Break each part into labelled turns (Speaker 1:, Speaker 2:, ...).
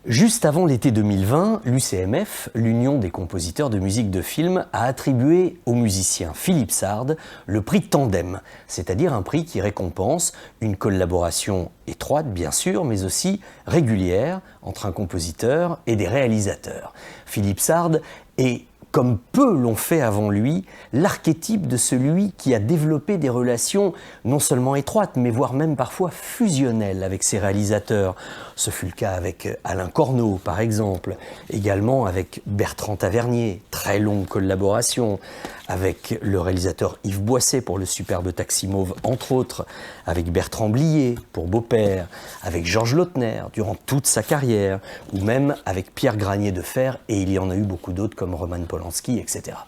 Speaker 1: Juste avant l'été 2020, l'UCMF, l'Union des compositeurs de musique de film, a attribué au musicien Philippe Sard le prix Tandem, c'est-à-dire un prix qui récompense une collaboration étroite bien sûr, mais aussi régulière entre un compositeur et des réalisateurs. Philippe Sard est, comme peu l'ont fait avant lui, l'archétype de celui qui a développé des relations non seulement étroites, mais voire même parfois fusionnelles avec ses réalisateurs. Ce fut le cas avec Alain Corneau, par exemple, également avec Bertrand Tavernier, très longue collaboration, avec le réalisateur Yves Boisset pour le superbe Taxi Mauve, entre autres, avec Bertrand Blier pour Beau-Père, avec Georges Lautner durant toute sa carrière, ou même avec Pierre Granier de Fer, et il y en a eu beaucoup d'autres comme Roman Polanski, etc.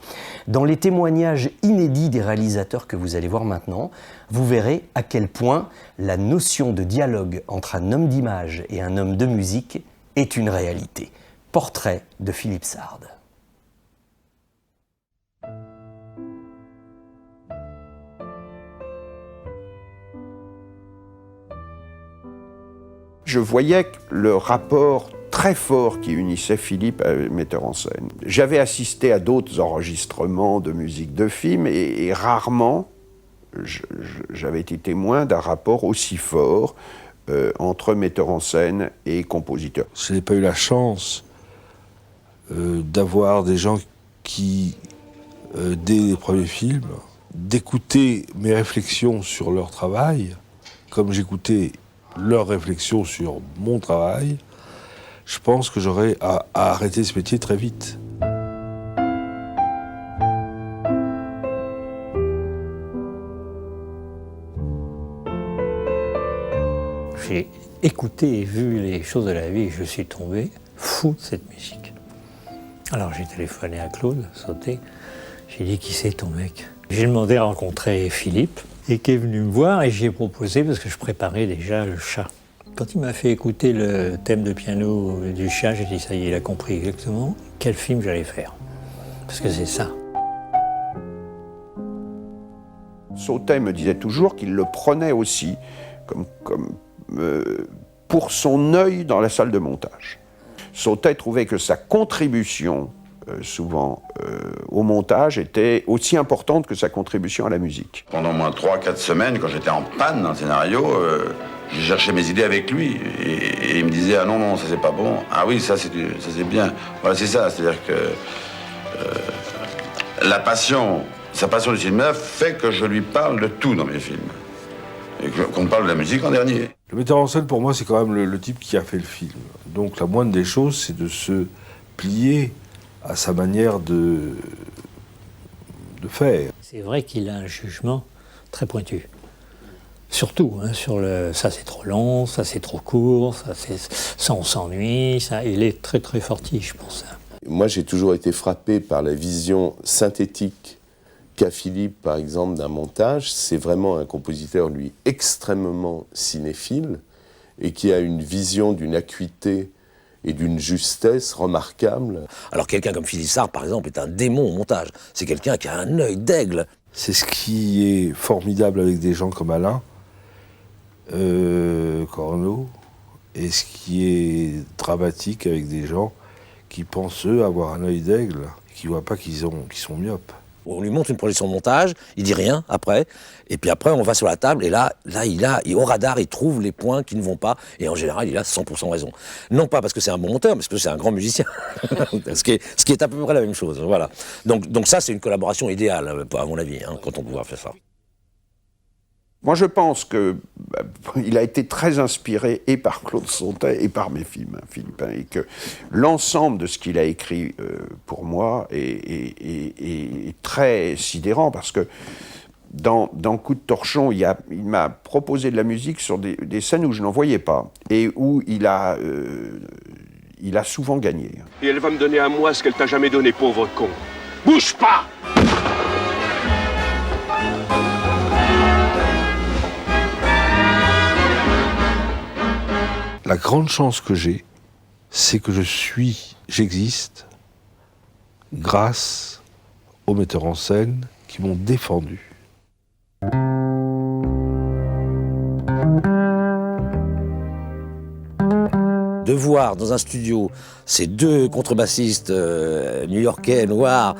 Speaker 1: Dans les témoignages inédits des réalisateurs que vous allez voir maintenant, vous verrez à quel point la notion de dialogue entre un homme d'image et un homme de musique est une réalité. Portrait de Philippe Sard.
Speaker 2: Je voyais le rapport très fort qui unissait Philippe à metteur en scène. J'avais assisté à d'autres enregistrements de musique de film et rarement j'avais été témoin d'un rapport aussi fort entre metteur en scène et compositeur.
Speaker 3: Je n'ai pas eu la chance d'avoir des gens qui, dès les premiers films, d'écouter mes réflexions sur leur travail, comme j'écoutais leurs réflexions sur mon travail. Je pense que j'aurais à arrêter ce métier très vite.
Speaker 4: J'ai écouté et vu les choses de la vie et je suis tombé fou de cette musique. Alors j'ai téléphoné à Claude Sauté, j'ai dit qui c'est ton mec? J'ai demandé à rencontrer Philippe et qui est venu me voir et j'ai proposé parce que je préparais déjà le chat. Quand il m'a fait écouter le thème de piano du chat, j'ai dit ça y est, il a compris exactement quel film j'allais faire. Parce que c'est ça.
Speaker 2: Sautet me disait toujours qu'il le prenait aussi pour son œil dans la salle de montage. Sautet trouvait que sa contribution, souvent au montage, était aussi importante que sa contribution à la musique.
Speaker 5: Pendant moins 3-4 semaines, quand j'étais en panne dans le scénario, je cherchais mes idées avec lui. Et il me disait, ah non, ça c'est pas bon. Ah oui, ça c'est bien. Voilà, c'est ça. C'est-à-dire que sa passion du cinéma fait que je lui parle de tout dans mes films. Et qu'on parle de la musique en dernier.
Speaker 3: Le metteur en scène, pour moi, c'est quand même le type qui a fait le film. Donc la moindre des choses, c'est de se plier à sa manière de faire.
Speaker 4: C'est vrai qu'il a un jugement très pointu. Surtout, sur ça c'est trop long, ça c'est trop court, ça on s'ennuie, ça, il est très très fortiche pour ça.
Speaker 6: Moi j'ai toujours été frappé par la vision synthétique qu'a Philippe, par exemple, d'un montage. C'est vraiment un compositeur, lui, extrêmement cinéphile et qui a une vision d'une acuité et d'une justesse remarquable.
Speaker 7: Alors quelqu'un comme Philippe Sard, par exemple, est un démon au montage. C'est quelqu'un qui a un œil d'aigle.
Speaker 3: C'est ce qui est formidable avec des gens comme Alain Corneau, et ce qui est dramatique avec des gens qui pensent, eux, avoir un œil d'aigle, et qui ne voient pas qu'ils sont myopes.
Speaker 7: On lui montre une projection de montage, il dit rien après, et puis après on va sur la table, et là au radar, il trouve les points qui ne vont pas, et en général il a 100% raison. Non pas parce que c'est un bon monteur, mais parce que c'est un grand musicien, ce qui est à peu près la même chose, voilà. Donc ça c'est une collaboration idéale, à mon avis, quand on peut faire ça.
Speaker 2: Moi, je pense qu'il a été très inspiré et par Claude Sautet et par mes films, Philippe, et que l'ensemble de ce qu'il a écrit pour moi est très sidérant, parce que dans Coup de torchon, il m'a proposé de la musique sur des scènes où je n'en voyais pas, et où il a souvent gagné.
Speaker 8: Et elle va me donner à moi ce qu'elle t'a jamais donné, pauvre con. Bouge pas!
Speaker 3: La grande chance que j'ai, c'est que j'existe grâce aux metteurs en scène qui m'ont défendu.
Speaker 7: de voir dans un studio ces deux contrebassistes new-yorkais noirs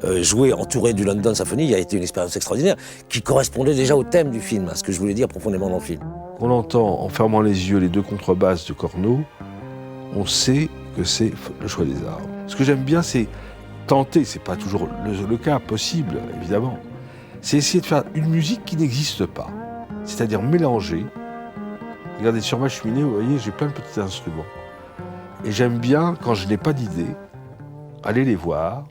Speaker 7: jouer entourés du London Symphony a été une expérience extraordinaire qui correspondait déjà au thème du film, à ce que je voulais dire profondément dans le film.
Speaker 3: On entend, en fermant les yeux, les deux contrebasses de Corneau, on sait que c'est le choix des armes. Ce que j'aime bien, c'est tenter, c'est pas toujours le cas possible, évidemment, c'est essayer de faire une musique qui n'existe pas. C'est-à-dire mélanger. Regardez, sur ma cheminée, vous voyez, j'ai plein de petits instruments. Et j'aime bien, quand je n'ai pas d'idée, aller les voir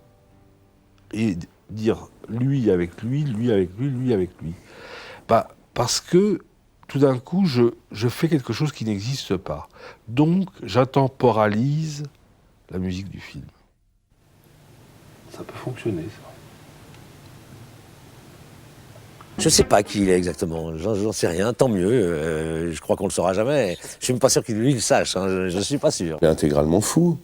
Speaker 3: et dire lui avec lui, lui avec lui, lui avec lui. Bah, parce que tout d'un coup, je fais quelque chose qui n'existe pas. Donc, j'intemporalise la musique du film. Ça peut fonctionner, ça.
Speaker 7: Je ne sais pas qui il est exactement, j'en sais rien, tant mieux, je crois qu'on ne le saura jamais. Je ne suis même pas sûr qu'il lui le sache, hein, je ne suis pas sûr.
Speaker 6: Il est intégralement fou.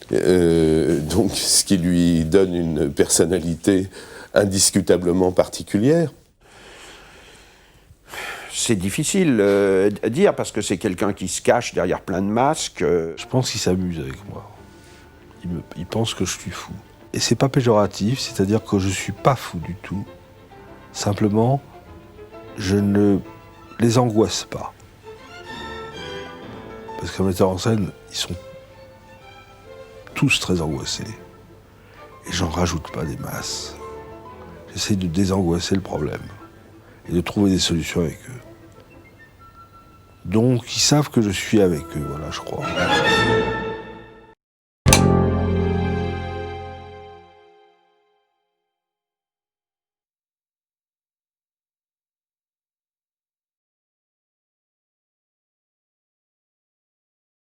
Speaker 6: Donc, ce qui lui donne une personnalité indiscutablement particulière.
Speaker 2: C'est difficile à dire parce que c'est quelqu'un qui se cache derrière plein de masques.
Speaker 3: Je pense qu'il s'amuse avec moi. Il pense que je suis fou. Et c'est pas péjoratif, c'est-à-dire que je suis pas fou du tout. Simplement, je ne les angoisse pas. Parce qu'un metteur en scène, ils sont tous très angoissés. Et j'en rajoute pas des masses. J'essaie de désangoisser le problème et de trouver des solutions avec eux. Donc, ils savent que je suis avec eux, voilà, je crois.